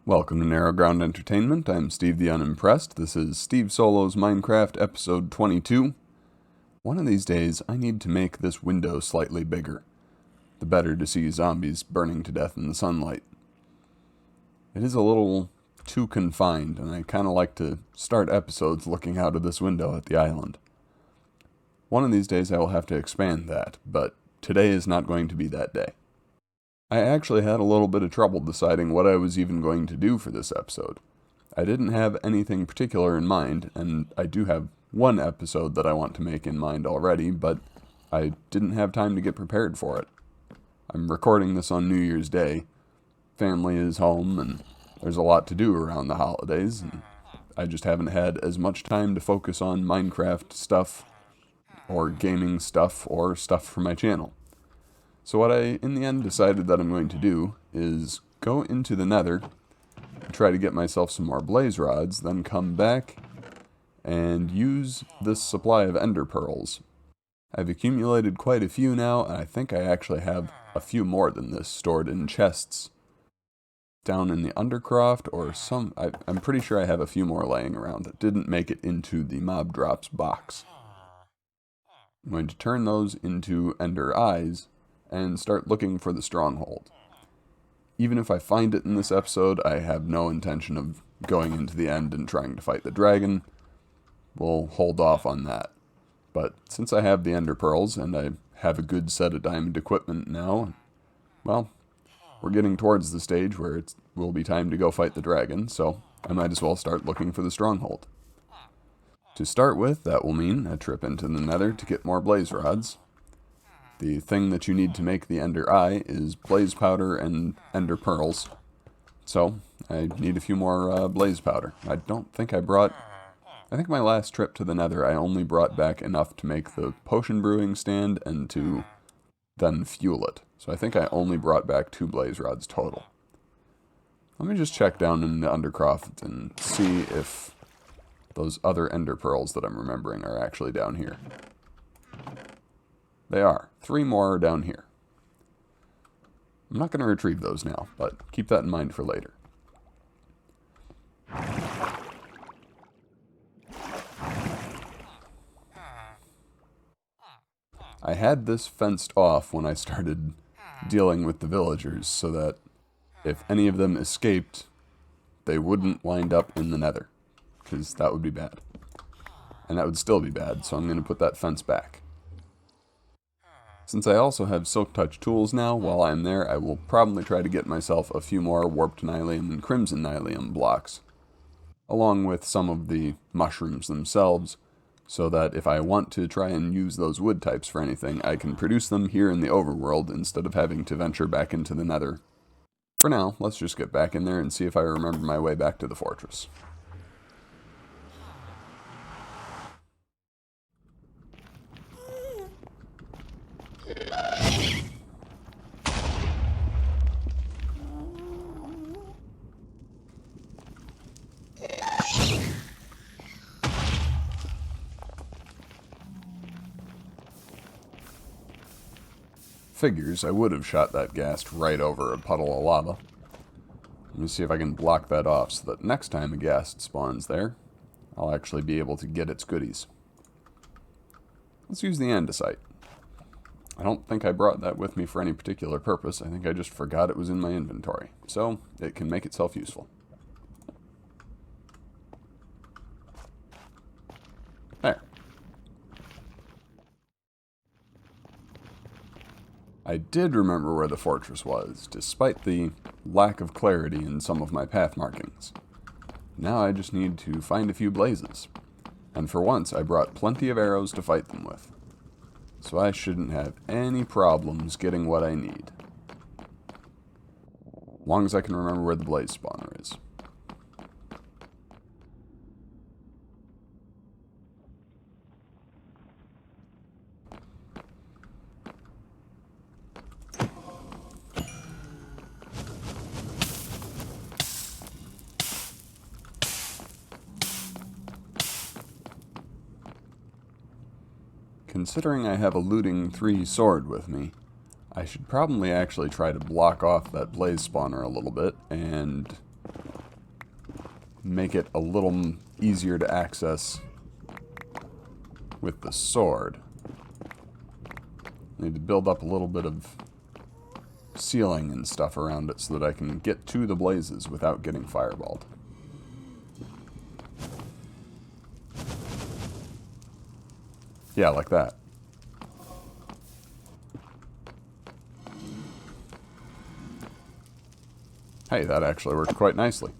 Welcome to Narrow Ground Entertainment. I'm Steve the Unimpressed. This is Steve Solo's Minecraft episode 22. One of these days, I need to make this window slightly bigger. The better to see zombies burning to death in the sunlight. It is a little too confined, and I kind of like to start episodes looking out of this window at the island. One of these days I will have to expand that, but today is not going to be that day. I actually had a little bit of trouble deciding what I was even going to do for this episode. I didn't have anything particular in mind, and I do have one episode that I want to make in mind already, but I didn't have time to get prepared for it. I'm recording this on New Year's Day. Family is home, and there's a lot to do around the holidays, and I just haven't had as much time to focus on Minecraft stuff, or gaming stuff, or stuff for my channel. So what I, in the end, decided that I'm going to do is go into the nether, try to get myself some more blaze rods, then come back and use this supply of ender pearls. I've accumulated quite a few now, and I think I actually have a few more than this stored in chests down in the undercroft, or I'm pretty sure I have a few more laying around that didn't make it into the mob drops box. I'm going to turn those into ender eyes and start looking for the Stronghold. Even if I find it in this episode, I have no intention of going into the end and trying to fight the dragon. We'll hold off on that. But since I have the ender pearls and I have a good set of diamond equipment now, well, we're getting towards the stage where it will be time to go fight the dragon, so I might as well start looking for the Stronghold. To start with, that will mean a trip into the nether to get more blaze rods. The thing that you need to make the ender eye is blaze powder and ender pearls. So, I need a few more blaze powder. I think my last trip to the nether I only brought back enough to make the potion brewing stand and to then fuel it. So I think I only brought back 2 blaze rods total. Let me just check down in the undercroft and see if those other ender pearls that I'm remembering are actually down here. They are. 3 more are down here. I'm not going to retrieve those now, but keep that in mind for later. I had this fenced off when I started dealing with the villagers so that if any of them escaped, they wouldn't wind up in the nether, because that would be bad. And that would still be bad, so I'm going to put that fence back. Since I also have Silk Touch tools now, while I'm there, I will probably try to get myself a few more Warped Nylium and Crimson Nylium blocks, along with some of the mushrooms themselves, so that if I want to try and use those wood types for anything, I can produce them here in the overworld instead of having to venture back into the nether. For now, let's just get back in there and see if I remember my way back to the fortress. Figures, I would have shot that ghast right over a puddle of lava. Let me see if I can block that off so that next time a ghast spawns there, I'll actually be able to get its goodies. Let's use the andesite. I don't think I brought that with me for any particular purpose. I think I just forgot it was in my inventory. So, it can make itself useful. There. I did remember where the fortress was, despite the lack of clarity in some of my path markings. Now I just need to find a few blazes. And for once, I brought plenty of arrows to fight them with. So I shouldn't have any problems getting what I need. As long as I can remember where the blaze spawner is. Considering I have a looting 3 sword with me, I should probably actually try to block off that blaze spawner a little bit and make it a little easier to access with the sword. I need to build up a little bit of ceiling and stuff around it so that I can get to the blazes without getting fireballed. Yeah, like that. Hey, that actually worked quite nicely.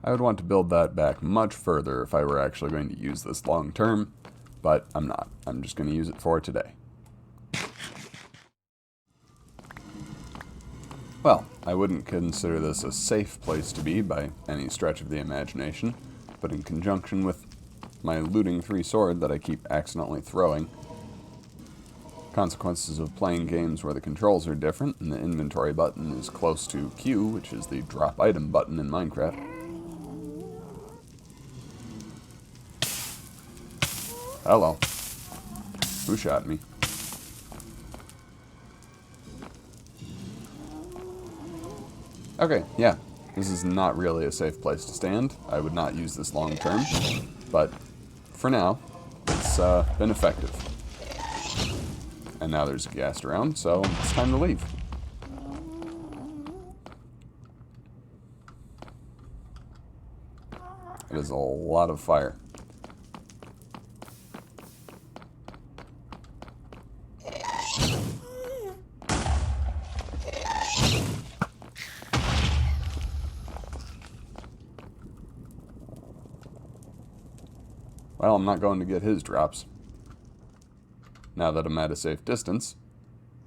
I would want to build that back much further if I were actually going to use this long term, but I'm not. I'm just going to use it for today. Well, I wouldn't consider this a safe place to be by any stretch of the imagination, but in conjunction with my looting 3 sword that I keep accidentally throwing, consequences of playing games where the controls are different and the inventory button is close to Q, which is the drop item button in Minecraft. Hello. Who shot me? Okay, yeah. This is not really a safe place to stand. I would not use this long term. But for now, it's been effective. And now there's a ghast around, so it's time to leave. It is a lot of fire. Well, I'm not going to get his drops. Now that I'm at a safe distance,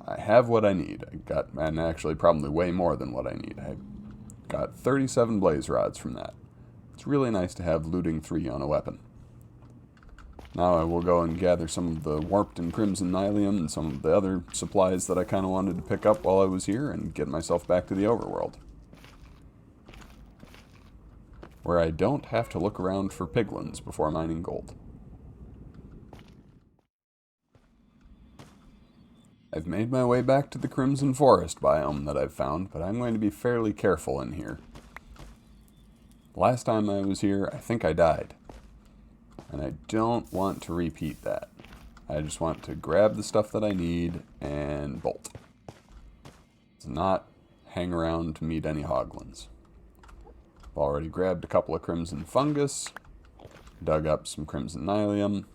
I have what I need. And actually probably way more than what I need. I got 37 blaze rods from that. It's really nice to have looting 3 on a weapon. Now I will go and gather some of the warped and crimson nylium and some of the other supplies that I kind of wanted to pick up while I was here and get myself back to the overworld, where I don't have to look around for piglins before mining gold. I've made my way back to the Crimson Forest biome that I've found, but I'm going to be fairly careful in here. Last time I was here, I think I died. And I don't want to repeat that. I just want to grab the stuff that I need and bolt. It's not hang around to meet any hoglins. I've already grabbed a couple of crimson fungus, dug up some crimson nylium,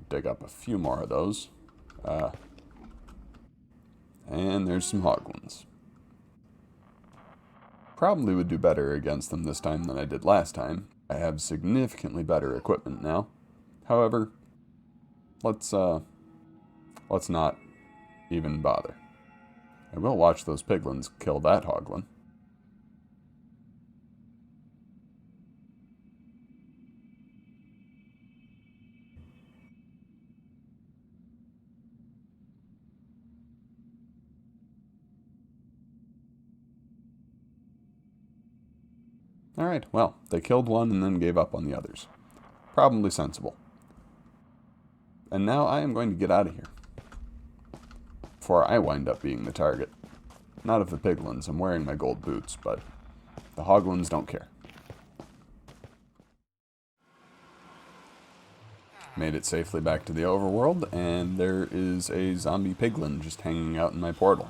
dig up a few more of those. And there's some hoglins. Probably would do better against them this time than I did last time. I have significantly better equipment now. However, let's not even bother. I will watch those piglins kill that hoglin. Alright, well, they killed one and then gave up on the others. Probably sensible. And now I am going to get out of here. Before I wind up being the target. Not of the piglins, I'm wearing my gold boots, but the hoglins don't care. Made it safely back to the overworld, and there is a zombie piglin just hanging out in my portal.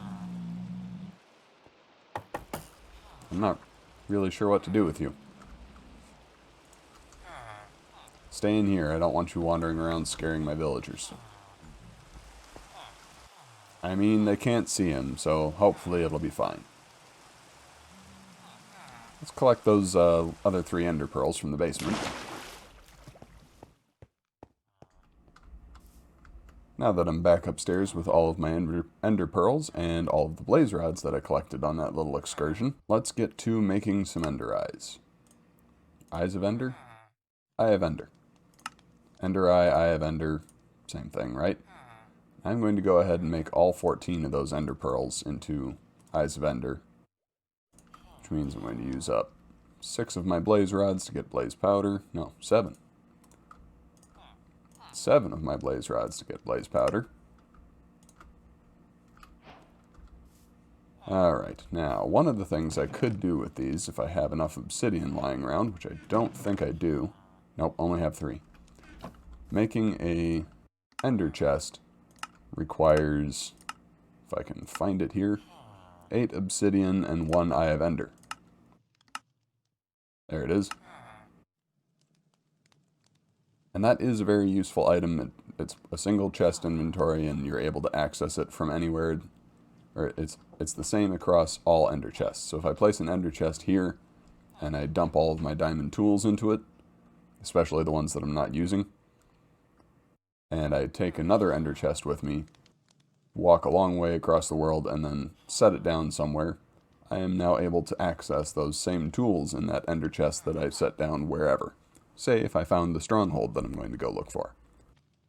I'm not really sure what to do with you. Stay in here, I don't want you wandering around scaring my villagers. I mean, they can't see him, so hopefully it'll be fine. Let's collect those other 3 ender pearls from the basement. Now that I'm back upstairs with all of my ender pearls and all of the blaze rods that I collected on that little excursion, let's get to making some ender eyes. Eyes of ender? Eye of ender. Ender eye of ender, same thing, right? I'm going to go ahead and make all 14 of those ender pearls into eyes of ender, which means I'm going to use up 6 of my blaze rods to get blaze powder. No, 7. 7 of my blaze rods to get blaze powder. Alright, now, one of the things I could do with these, if I have enough obsidian lying around, which I don't think I do. Nope, only have 3. Making a ender chest requires, if I can find it here, 8 obsidian and 1 eye of ender. There it is. And that is a very useful item. It's a single chest inventory, and you're able to access it from anywhere. Or it's the same across all ender chests. So if I place an ender chest here, and I dump all of my diamond tools into it, especially the ones that I'm not using, and I take another ender chest with me, walk a long way across the world, and then set it down somewhere, I am now able to access those same tools in that ender chest that I set down wherever. Say if I found the stronghold that I'm going to go look for.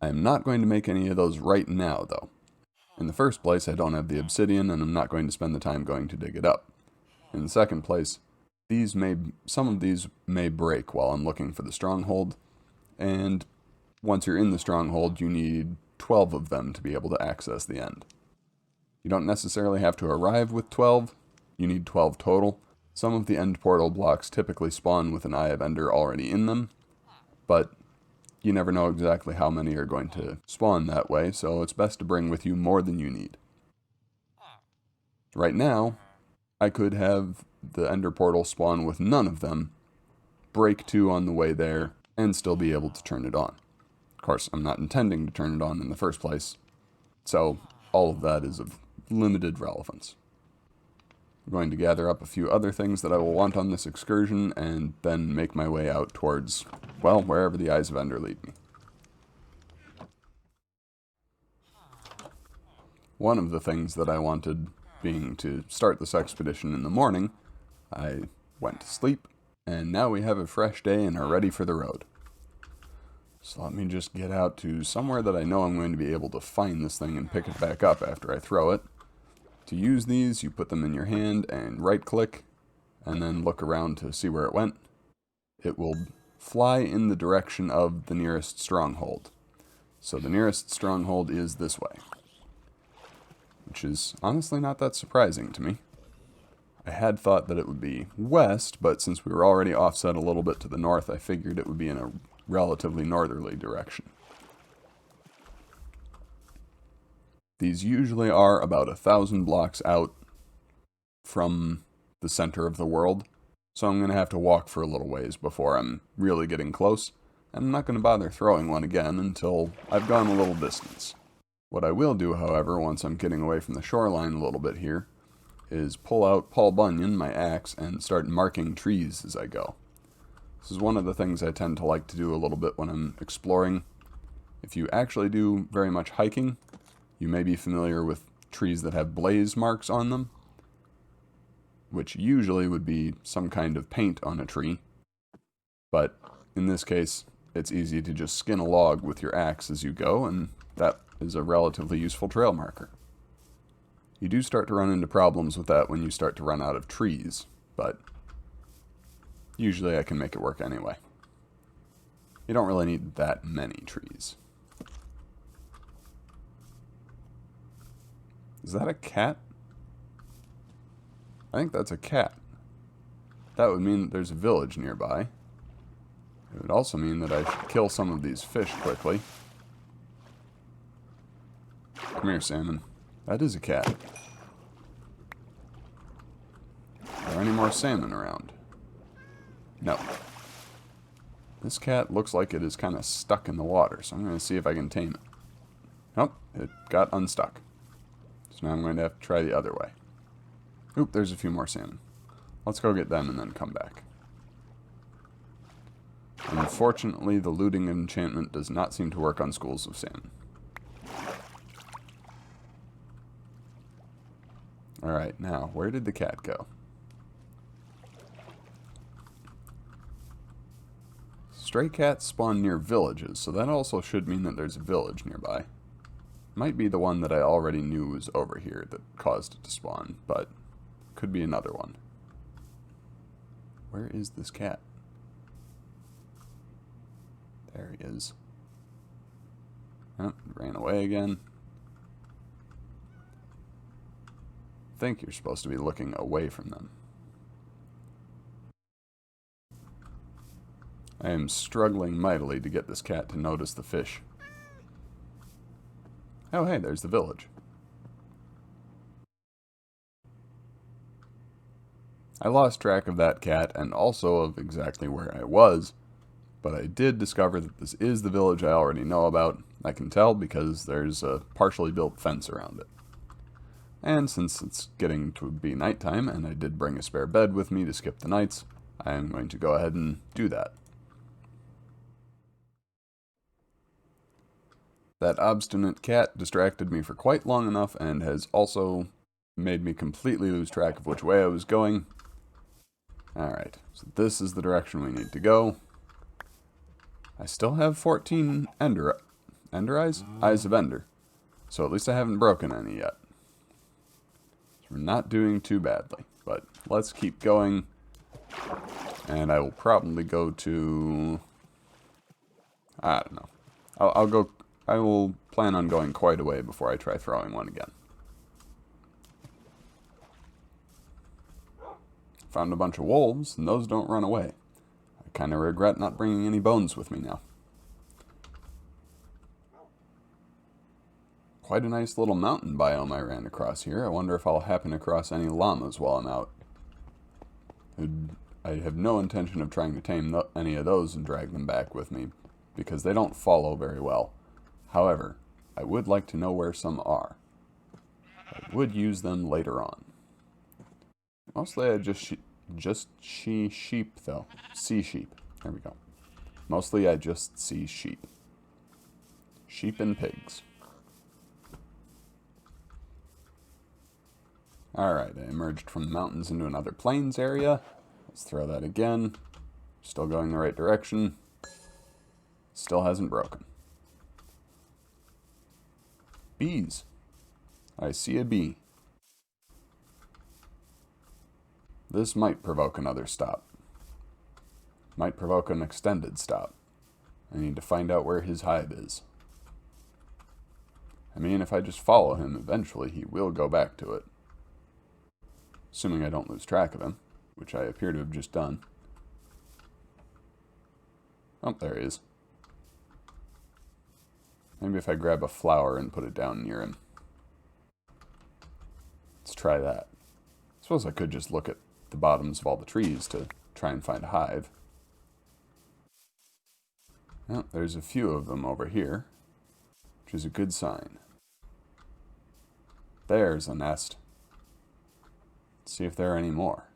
I am not going to make any of those right now, though. In the first place, I don't have the obsidian, and I'm not going to spend the time going to dig it up. In the second place, some of these may break while I'm looking for the stronghold, and once you're in the stronghold, you need 12 of them to be able to access the end. You don't necessarily have to arrive with 12, you need 12 total. Some of the end portal blocks typically spawn with an Eye of Ender already in them, but you never know exactly how many are going to spawn that way, so it's best to bring with you more than you need. Right now, I could have the Ender Portal spawn with none of them, break 2 on the way there, and still be able to turn it on. Of course, I'm not intending to turn it on in the first place, so all of that is of limited relevance. I'm going to gather up a few other things that I will want on this excursion, and then make my way out towards, well, wherever the Eyes of Ender lead me. One of the things that I wanted being to start this expedition in the morning, I went to sleep, and now we have a fresh day and are ready for the road. So let me just get out to somewhere that I know I'm going to be able to find this thing and pick it back up after I throw it. To use these, you put them in your hand and right-click, and then look around to see where it went. It will fly in the direction of the nearest stronghold. So the nearest stronghold is this way, which is honestly not that surprising to me. I had thought that it would be west, but since we were already offset a little bit to the north, I figured it would be in a relatively northerly direction. These usually are about 1,000 blocks out from the center of the world, so I'm going to have to walk for a little ways before I'm really getting close, and I'm not going to bother throwing one again until I've gone a little distance. What I will do, however, once I'm getting away from the shoreline a little bit here, is pull out Paul Bunyan, my axe, and start marking trees as I go. This is one of the things I tend to like to do a little bit when I'm exploring. If you actually do very much hiking, you may be familiar with trees that have blaze marks on them, which usually would be some kind of paint on a tree. But in this case, it's easy to just skin a log with your axe as you go, and that is a relatively useful trail marker. You do start to run into problems with that when you start to run out of trees, but usually I can make it work anyway. You don't really need that many trees. Is that a cat? I think that's a cat. That would mean that there's a village nearby. It would also mean that I should kill some of these fish quickly. Come here, salmon. That is a cat. Are there any more salmon around? No. This cat looks like it is kind of stuck in the water, so I'm going to see if I can tame it. Nope, it got unstuck. So now I'm going to have to try the other way. Oop, there's a few more salmon. Let's go get them and then come back. Unfortunately, the looting enchantment does not seem to work on schools of salmon. Alright, now, where did the cat go? Stray cats spawn near villages, so that also should mean that there's a village nearby. Might be the one that I already knew was over here that caused it to spawn, but could be another one. Where is this cat? There he is. Oh, ran away again. think you're supposed to be looking away from them. I am struggling mightily to get this cat to notice the fish. Oh, hey, there's the village. I lost track of that cat and also of exactly where I was, but I did discover that this is the village I already know about. I can tell because there's a partially built fence around it. And since it's getting to be nighttime, and I did bring a spare bed with me to skip the nights, I am going to go ahead and do that. That obstinate cat distracted me for quite long enough and has also made me completely lose track of which way I was going. Alright, so this is the direction we need to go. I still have 14 Ender Eyes? Eyes of Ender. So at least I haven't broken any yet. So we're not doing too badly. But let's keep going. And I will probably go to... I don't know. I'll go... I will plan on going quite a way before I try throwing one again. Found a bunch of wolves, and those don't run away. I kind of regret not bringing any bones with me now. Quite a nice little mountain biome I ran across here. I wonder if I'll happen across any llamas while I'm out. I have no intention of trying to tame any of those and drag them back with me, because they don't follow very well. However, I would like to know where some are. I would use them later on. Mostly I just see sheep, though. See sheep. There we go. Mostly I just see sheep. Sheep and pigs. Alright, I emerged from the mountains into another plains area. Let's throw that again. Still going the right direction. Still hasn't broken. Bees. I see a bee. This might provoke another stop. Might provoke an extended stop. I need to find out where his hive is. I mean, if I just follow him, eventually he will go back to it. Assuming I don't lose track of him, which I appear to have just done. Oh, there he is. Maybe if I grab a flower and put it down near him. Let's try that. I suppose I could just look at the bottoms of all the trees to try and find a hive. Well, there's a few of them over here, which is a good sign. There's a nest. Let's see if there are any more.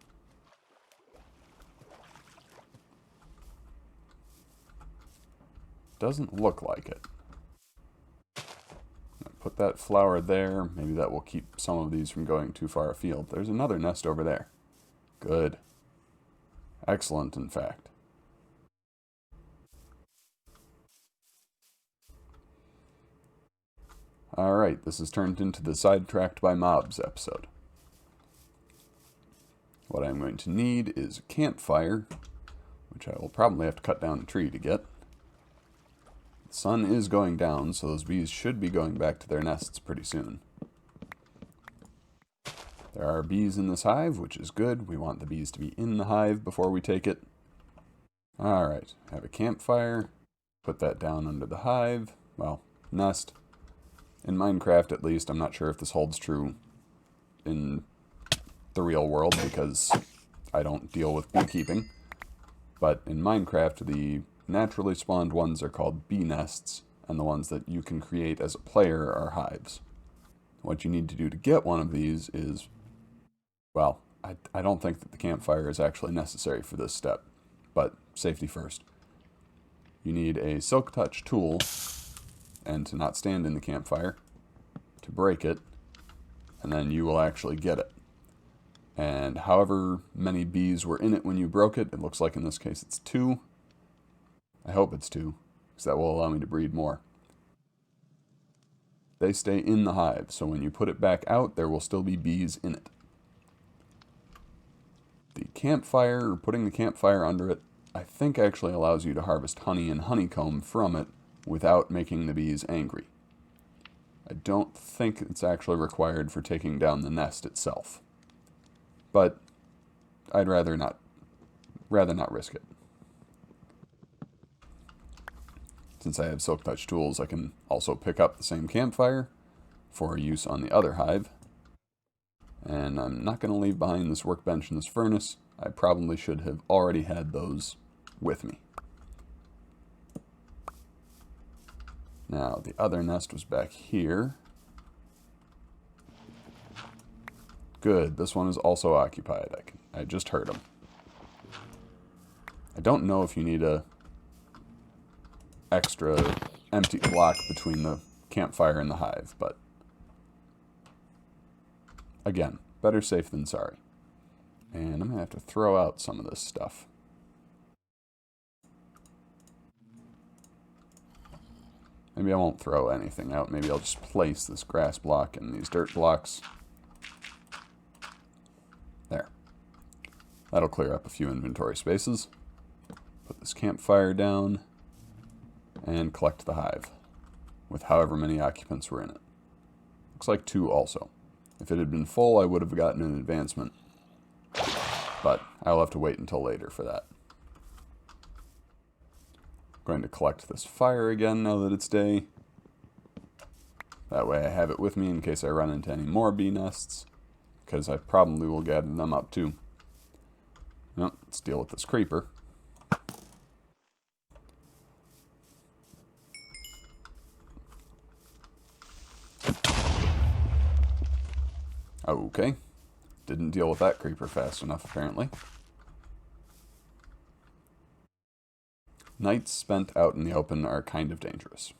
Doesn't look like it. Put that flower there. Maybe that will keep some of these from going too far afield. There's another nest over there. Good. Excellent, in fact. Alright, this has turned into the Sidetracked by Mobs episode. What I'm going to need is a campfire, which I will probably have to cut down a tree to get. The sun is going down, so those bees should be going back to their nests pretty soon. There are bees in this hive, which is good. We want the bees to be in the hive before we take it. Alright, I have a campfire. Put that down under the hive. Well, nest. In Minecraft, at least, I'm not sure if this holds true in the real world, because I don't deal with beekeeping. But in Minecraft, the naturally spawned ones are called bee nests, and the ones that you can create as a player are hives. What you need to do to get one of these is, well, I don't think that the campfire is actually necessary for this step, but safety first. You need a silk touch tool, and to not stand in the campfire, to break it, and then you will actually get it. And however many bees were in it when you broke it, it looks like in this case it's 2. I hope it's 2, because that will allow me to breed more. They stay in the hive, so when you put it back out, there will still be bees in it. The campfire, or putting the campfire under it, I think actually allows you to harvest honey and honeycomb from it without making the bees angry. I don't think it's actually required for taking down the nest itself. But I'd rather not risk it. Since I have Silk Touch tools, I can also pick up the same campfire for use on the other hive. And I'm not going to leave behind this workbench and this furnace. I probably should have already had those with me. Now, the other nest was back here. Good, this one is also occupied. I just heard him. I don't know if you need a extra empty block between the campfire and the hive, but again, better safe than sorry. And I'm going to have to throw out some of this stuff. Maybe I won't throw anything out. Maybe I'll just place this grass block and these dirt blocks. There. That'll clear up a few inventory spaces. Put this campfire down and collect the hive with however many occupants were in it. Looks like 2 also. If it had been full, I would have gotten an advancement, but I'll have to wait until later for that. Going to collect this fire again now that it's day. That way I have it with me in case I run into any more bee nests, because I probably will gather them up too. Well, let's deal with this creeper. Okay. Didn't deal with that creeper fast enough, apparently. Nights spent out in the open are kind of dangerous.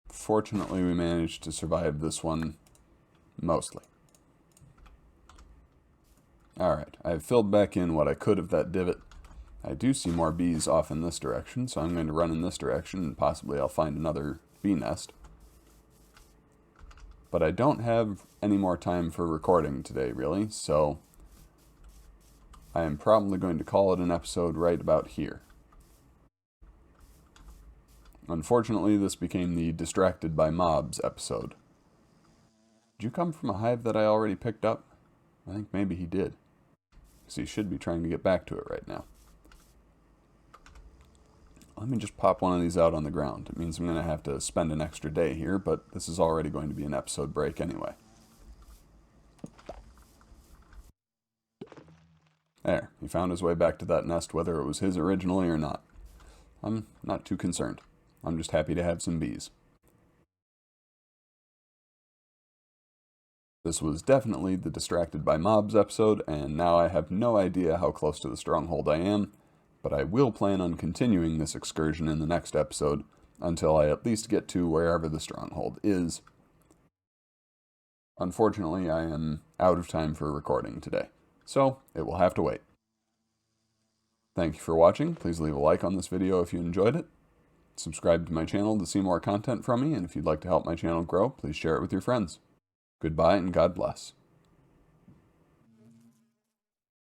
Fortunately, we managed to survive this one mostly. Alright, I've filled back in what I could of that divot. I do see more bees off in this direction, so I'm going to run in this direction and possibly I'll find another bee nest. But I don't have any more time for recording today, really, so I am probably going to call it an episode right about here. Unfortunately, this became the Distracted by Mobs episode. Did you come from a hive that I already picked up? I think maybe he did, because he should be trying to get back to it right now. Let me just pop one of these out on the ground. It means I'm going to have to spend an extra day here, but this is already going to be an episode break anyway. There, he found his way back to that nest, whether it was his originally or not. I'm not too concerned. I'm just happy to have some bees. This was definitely the Distracted by Mobs episode, and now I have no idea how close to the Stronghold I am, but I will plan on continuing this excursion in the next episode until I at least get to wherever the Stronghold is. Unfortunately, I am out of time for recording today, so it will have to wait. Thank you for watching. Please leave a like on this video if you enjoyed it. Subscribe to my channel to see more content from me, and if you'd like to help my channel grow, please share it with your friends. Goodbye and God bless.